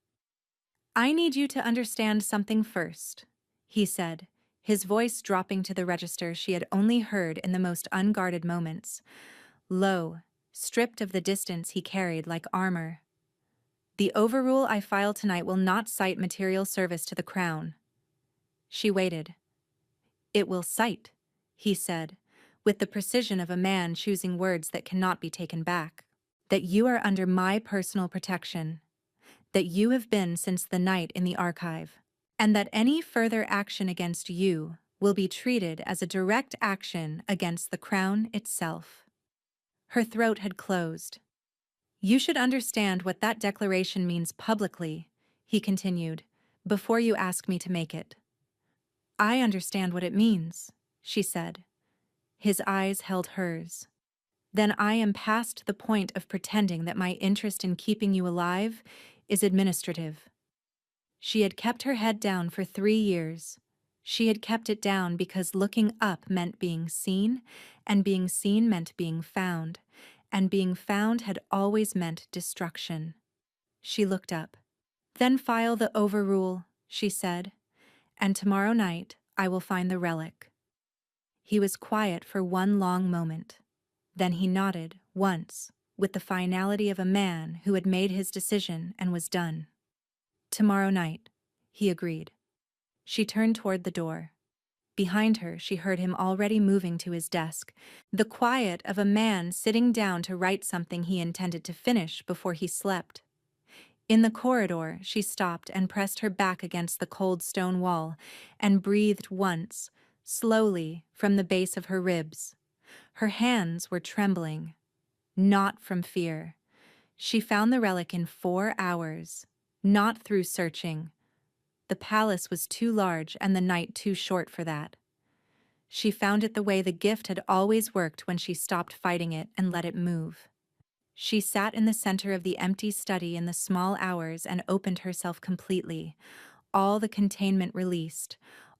"I need you to understand something first," he said, his voice dropping to the register she had only heard in the most unguarded moments, low, stripped of the distance he carried like armor. "The overrule I file tonight will not cite material service to the Crown." She waited. "It will cite," he said, with the precision of a man choosing words that cannot be taken back, "that you are under my personal protection, that you have been since the night in the archive, and that any further action against you will be treated as a direct action against the Crown itself." Her throat had closed. "You should understand what that declaration means publicly," he continued, "before you ask me to make it." "I understand what it means," she said. His eyes held hers. "Then I am past the point of pretending that my interest in keeping you alive is administrative." She had kept her head down for 3 years. She had kept it down because looking up meant being seen, and being seen meant being found, and being found had always meant destruction. She looked up. "Then file the overrule," she said, "and tomorrow night I will find the relic." He was quiet for one long moment. Then he nodded, once, with the finality of a man who had made his decision and was done. "Tomorrow night," he agreed. She turned toward the door. Behind her, she heard him already moving to his desk, the quiet of a man sitting down to write something he intended to finish before he slept. In the corridor, she stopped and pressed her back against the cold stone wall and breathed once, slowly, from the base of her ribs. Her hands were trembling. Not from fear. She found the relic in 4 hours, not through searching. The palace was too large and the night too short for that. She found it the way the gift had always worked when she stopped fighting it and let it move. She sat in the center of the empty study in the small hours and opened herself completely, all the containment released,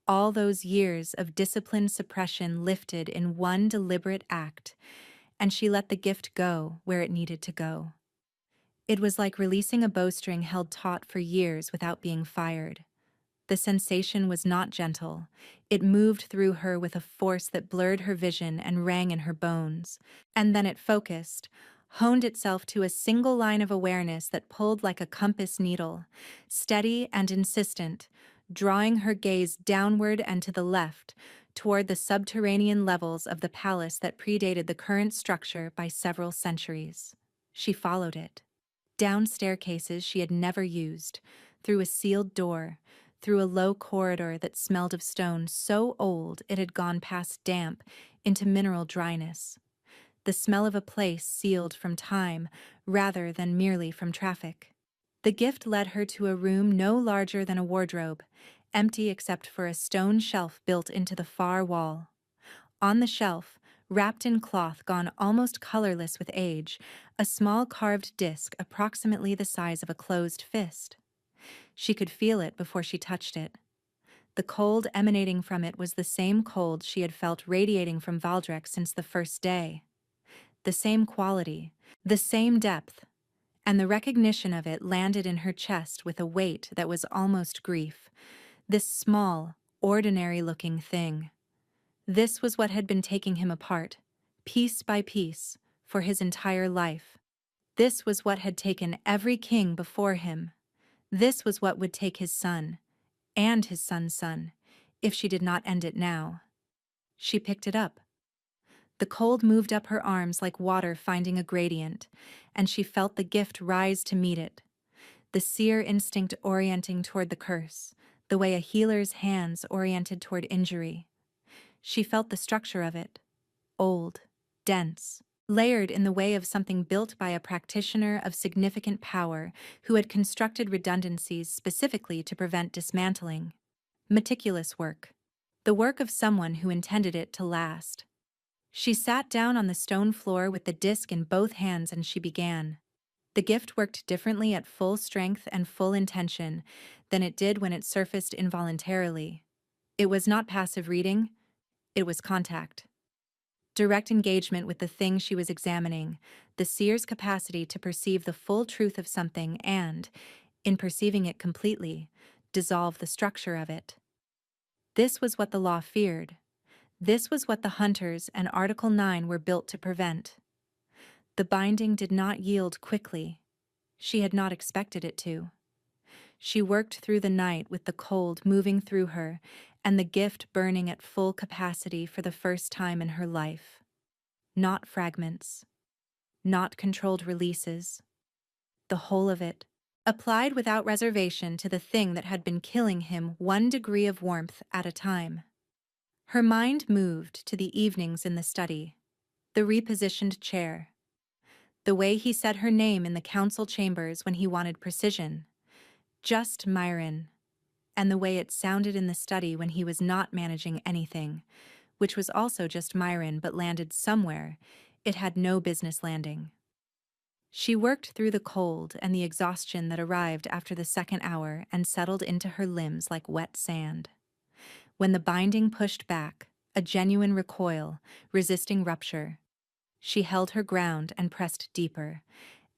all those years of disciplined suppression lifted in one deliberate act, and she let the gift go where it needed to go. It was like releasing a bowstring held taut for years without being fired. The sensation was not gentle. It moved through her with a force that blurred her vision and rang in her bones. And then it focused, honed itself to a single line of awareness that pulled like a compass needle, steady and insistent, drawing her gaze downward and to the left, toward the subterranean levels of the palace that predated the current structure by several centuries. She followed it. Down staircases she had never used, through a sealed door, through a low corridor that smelled of stone so old it had gone past damp into mineral dryness. The smell of a place sealed from time rather than merely from traffic. The gift led her to a room no larger than a wardrobe, empty except for a stone shelf built into the far wall. On the shelf, wrapped in cloth gone almost colorless with age, a small carved disc approximately the size of a closed fist. She could feel it before she touched it. The cold emanating from it was the same cold she had felt radiating from Valdrek since the first day. The same quality, the same depth, and the recognition of it landed in her chest with a weight that was almost grief. This small, ordinary-looking thing. This was what had been taking him apart, piece by piece, for his entire life. This was what had taken every king before him. This was what would take his son, and his son's son, if she did not end it now. She picked it up. The cold moved up her arms like water finding a gradient, and she felt the gift rise to meet it. The seer instinct orienting toward the curse, the way a healer's hands oriented toward injury. She felt the structure of it. Old, dense, layered in the way of something built by a practitioner of significant power who had constructed redundancies specifically to prevent dismantling. Meticulous work. The work of someone who intended it to last. She sat down on the stone floor with the disc in both hands and she began. The gift worked differently at full strength and full intention than it did when it surfaced involuntarily. It was not passive reading, it was contact. Direct engagement with the thing she was examining, the seer's capacity to perceive the full truth of something and, in perceiving it completely, dissolve the structure of it. This was what the law feared. This was what the Hunters and Article 9 were built to prevent. The binding did not yield quickly. She had not expected it to. She worked through the night with the cold moving through her and the gift burning at full capacity for the first time in her life. Not fragments. Not controlled releases. The whole of it, applied without reservation to the thing that had been killing him 1 degree of warmth at a time. Her mind moved to the evenings in the study, the repositioned chair, the way he said her name in the council chambers when he wanted precision, just Myron, and the way it sounded in the study when he was not managing anything, which was also just Myron but landed somewhere it had no business landing. She worked through the cold and the exhaustion that arrived after the second hour and settled into her limbs like wet sand. When the binding pushed back, a genuine recoil, resisting rupture, she held her ground and pressed deeper,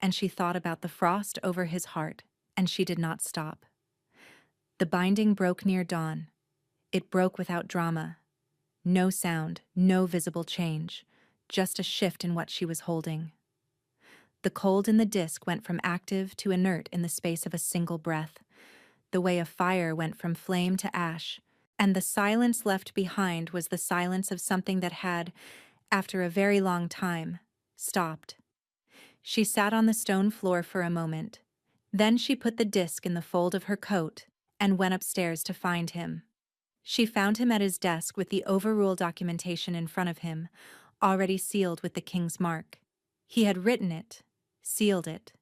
and she thought about the frost over his heart, and she did not stop. The binding broke near dawn. It broke without drama. No sound, no visible change, just a shift in what she was holding. The cold in the disc went from active to inert in the space of a single breath, the way a fire went from flame to ash, and the silence left behind was the silence of something that had, after a very long time, stopped. She sat on the stone floor for a moment. Then she put the disc in the fold of her coat and went upstairs to find him. She found him at his desk with the overrule documentation in front of him, already sealed with the king's mark. He had written it, sealed it,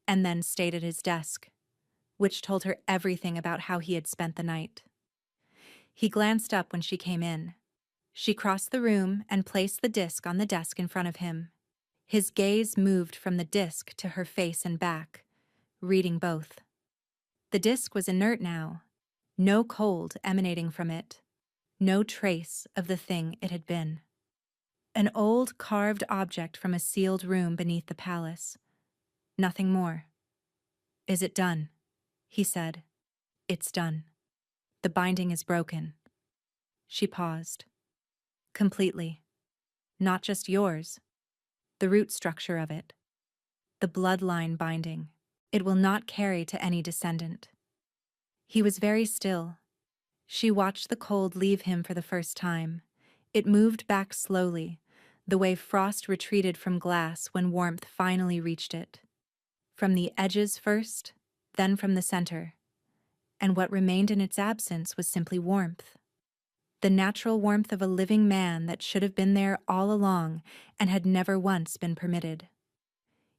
and then stayed at his desk, which told her everything about how he had spent the night. He glanced up when she came in. She crossed the room and placed the disc on the desk in front of him. His gaze moved from the disc to her face and back, reading both. The disc was inert now, no cold emanating from it, no trace of the thing it had been. An old carved object from a sealed room beneath the palace. Nothing more. "Is it done?" he said. "It's done. The binding is broken." She paused. "Completely. Not just yours. The root structure of it. The bloodline binding. It will not carry to any descendant." He was very still. She watched the cold leave him for the first time. It moved back slowly, the way frost retreated from glass when warmth finally reached it. From the edges first, then from the center. And what remained in its absence was simply warmth. The natural warmth of a living man that should have been there all along and had never once been permitted.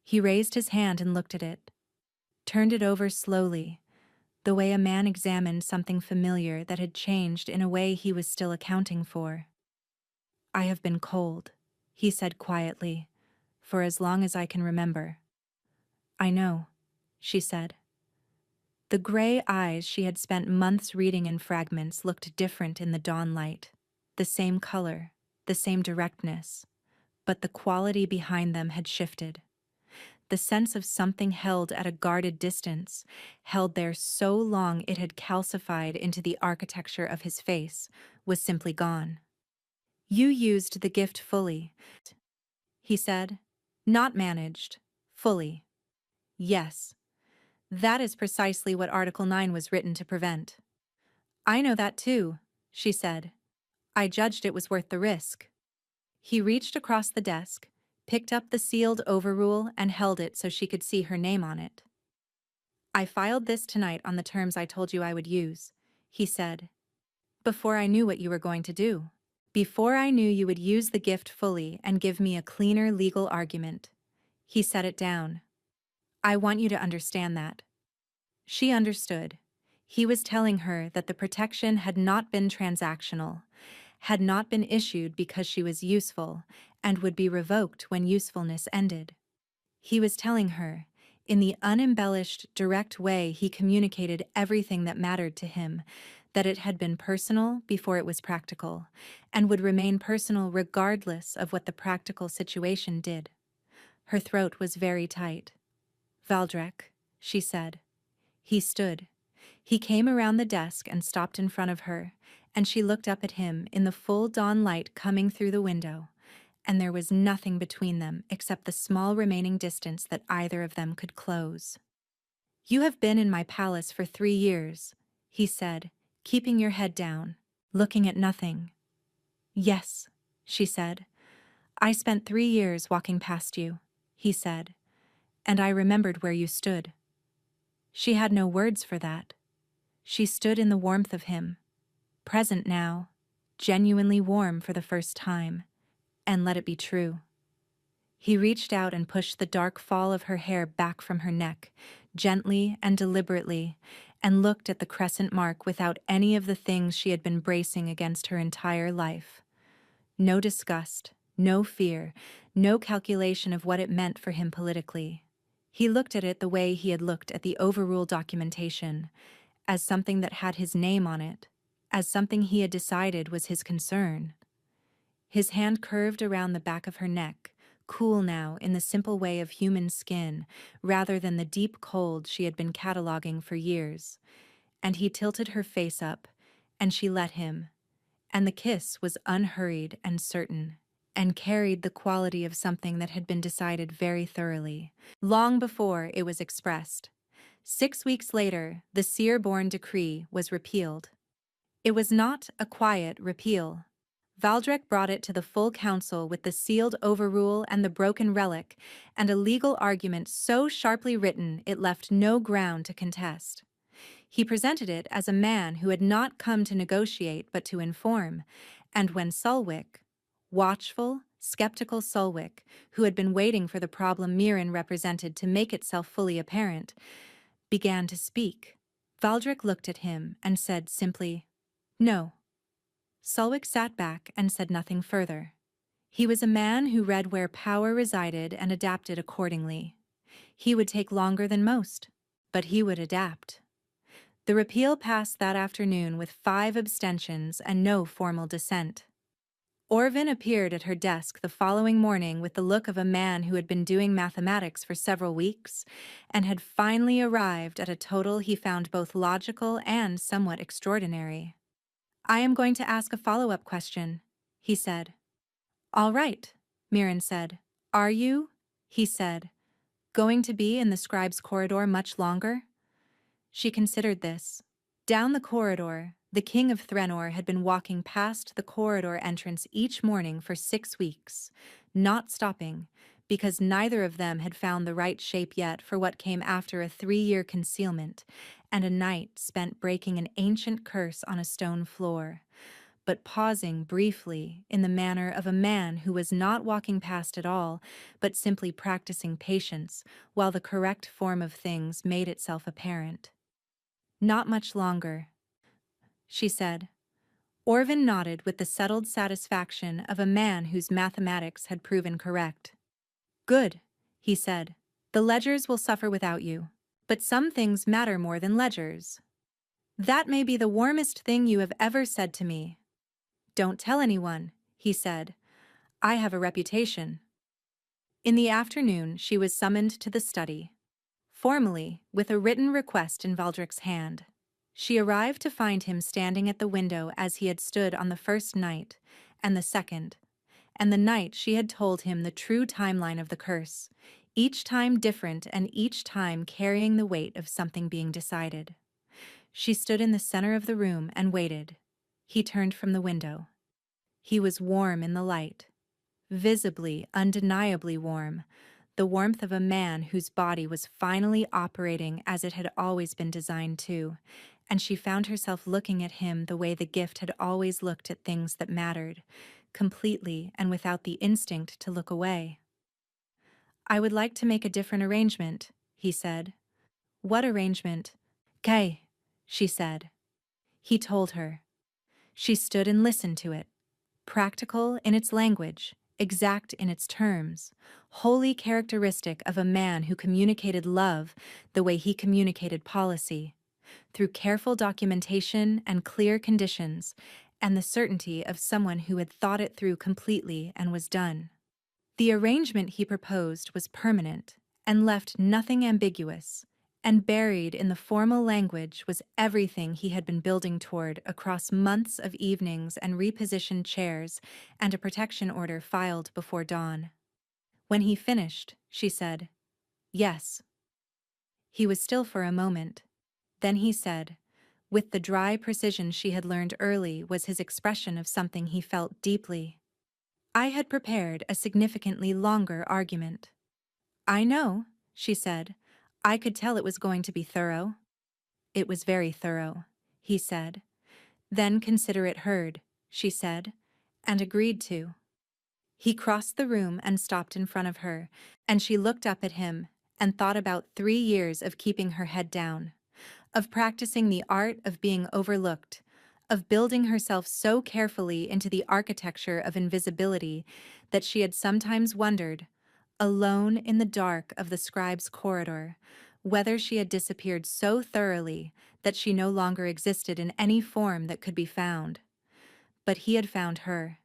He raised his hand and looked at it, turned it over slowly, the way a man examined something familiar that had changed in a way he was still accounting for. "I have been cold," he said quietly, "for as long as I can remember." "I know," she said. The gray eyes she had spent months reading in fragments looked different in the dawn light, the same color, the same directness, but the quality behind them had shifted. The sense of something held at a guarded distance, held there so long it had calcified into the architecture of his face, was simply gone. "You used the gift fully," he said. "Not managed. Fully. Yes. That is precisely what Article 9 was written to prevent." "I know that too," she said. "I judged it was worth the risk." He reached across the desk, picked up the sealed overrule and held it so she could see her name on it. "I filed this tonight on the terms I told you I would use," he said, "before I knew what you were going to do." Before I knew you would use the gift fully and give me a cleaner legal argument. He set it down. I want you to understand that. She understood. He was telling her that the protection had not been transactional, had not been issued because she was useful, and would be revoked when usefulness ended. He was telling her, in the unembellished, direct way he communicated everything that mattered to him, that it had been personal before it was practical, and would remain personal regardless of what the practical situation did. Her throat was very tight. "Valdrek," she said. He stood. He came around the desk and stopped in front of her, and she looked up at him in the full dawn light coming through the window, and there was nothing between them except the small remaining distance that either of them could close. "You have been in my palace for 3 years," he said, keeping your head down, looking at nothing. "Yes," she said. "I spent 3 years walking past you," he said, "and I remembered where you stood." She had no words for that. She stood in the warmth of him, present now, genuinely warm for the first time, and let it be true. He reached out and pushed the dark fall of her hair back from her neck, gently and deliberately, and looked at the crescent mark without any of the things she had been bracing against her entire life. No disgust, no fear, no calculation of what it meant for him politically. He looked at it the way he had looked at the overruled documentation, as something that had his name on it, as something he had decided was his concern. His hand curved around the back of her neck, cool now in the simple way of human skin, rather than the deep cold she had been cataloging for years. And he tilted her face up, and she let him, and the kiss was unhurried and certain, and carried the quality of something that had been decided very thoroughly, long before it was expressed. 6 weeks later, the seer-born decree was repealed. It was not a quiet repeal. Valdrek brought it to the full council with the sealed overrule and the broken relic, and a legal argument so sharply written it left no ground to contest. He presented it as a man who had not come to negotiate but to inform, and when Sulwick, watchful, skeptical Sulwick, who had been waiting for the problem Mirren represented to make itself fully apparent, began to speak, Valdrek looked at him and said simply, "No." Sulwick sat back and said nothing further. He was a man who read where power resided and adapted accordingly. He would take longer than most, but he would adapt. The repeal passed that afternoon with 5 abstentions and no formal dissent. Orvin appeared at her desk the following morning with the look of a man who had been doing mathematics for several weeks and had finally arrived at a total he found both logical and somewhat extraordinary. "I am going to ask a follow-up question," he said. "All right," Mirren said. "Are you," he said, "going to be in the scribe's corridor much longer?" She considered this. Down the corridor, the King of Threnor had been walking past the corridor entrance each morning for 6 weeks, not stopping, because neither of them had found the right shape yet for what came after a 3-year concealment and a night spent breaking an ancient curse on a stone floor, but pausing briefly in the manner of a man who was not walking past at all, but simply practicing patience while the correct form of things made itself apparent. "Not much longer," she said. Orvin nodded with the settled satisfaction of a man whose mathematics had proven correct. "Good," he said. "The ledgers will suffer without you. But some things matter more than ledgers." "That may be the warmest thing you have ever said to me." "Don't tell anyone," he said. "I have a reputation." In the afternoon, she was summoned to the study, formally, with a written request in Valdrek's hand. She arrived to find him standing at the window as he had stood on the first night, and the second, and the night she had told him the true timeline of the curse, each time different and each time carrying the weight of something being decided. She stood in the center of the room and waited. He turned from the window. He was warm in the light, visibly, undeniably warm, the warmth of a man whose body was finally operating as it had always been designed to, and she found herself looking at him the way the gift had always looked at things that mattered, completely and without the instinct to look away. "I would like to make a different arrangement," he said. "What arrangement?" "Kay," she said. He told her. She stood and listened to it. Practical in its language, exact in its terms, wholly characteristic of a man who communicated love the way he communicated policy, through careful documentation and clear conditions, and the certainty of someone who had thought it through completely and was done. The arrangement he proposed was permanent and left nothing ambiguous, and buried in the formal language was everything he had been building toward across months of evenings and repositioned chairs and a protection order filed before dawn. When he finished, she said, "Yes." He was still for a moment. Then he said, with the dry precision she had learned early was his expression of something he felt deeply, "I had prepared a significantly longer argument." "I know," she said. "I could tell it was going to be thorough." "It was very thorough," he said. "Then consider it heard," she said, and agreed to. He crossed the room and stopped in front of her, and she looked up at him and thought about 3 years of keeping her head down, of practicing the art of being overlooked, of building herself so carefully into the architecture of invisibility that she had sometimes wondered, alone in the dark of the scribe's corridor, whether she had disappeared so thoroughly that she no longer existed in any form that could be found. But he had found her.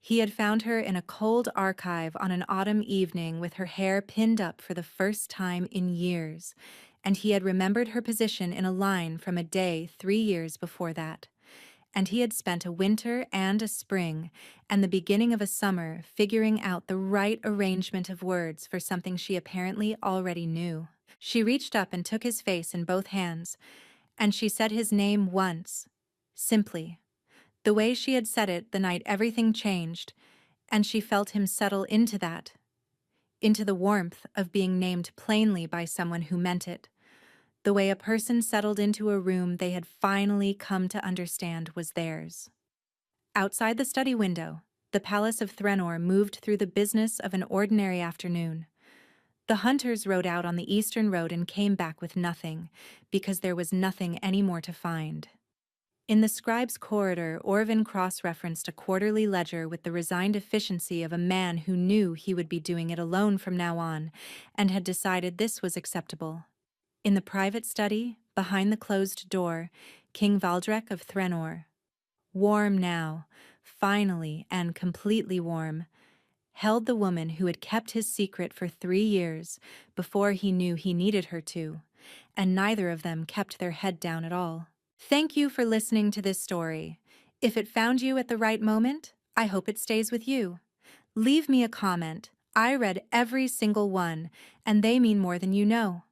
He had found her in a cold archive on an autumn evening with her hair pinned up for the first time in years, and he had remembered her position in a line from a day 3 years before that. And he had spent a winter and a spring and the beginning of a summer figuring out the right arrangement of words for something she apparently already knew. She reached up and took his face in both hands, and she said his name once, simply, the way she had said it the night everything changed, and she felt him settle into that, into the warmth of being named plainly by someone who meant it, the way a person settled into a room they had finally come to understand was theirs. Outside the study window, the palace of Threnor moved through the business of an ordinary afternoon. The hunters rode out on the eastern road and came back with nothing, because there was nothing any more to find. In the scribe's corridor, Orvin cross-referenced a quarterly ledger with the resigned efficiency of a man who knew he would be doing it alone from now on, and had decided this was acceptable. In the private study, behind the closed door, King Valdrek of Threnor, warm now, finally and completely warm, held the woman who had kept his secret for 3 years before he knew he needed her to, and neither of them kept their head down at all. Thank you for listening to this story. If it found you at the right moment, I hope it stays with you. Leave me a comment. I read every single one, and they mean more than you know.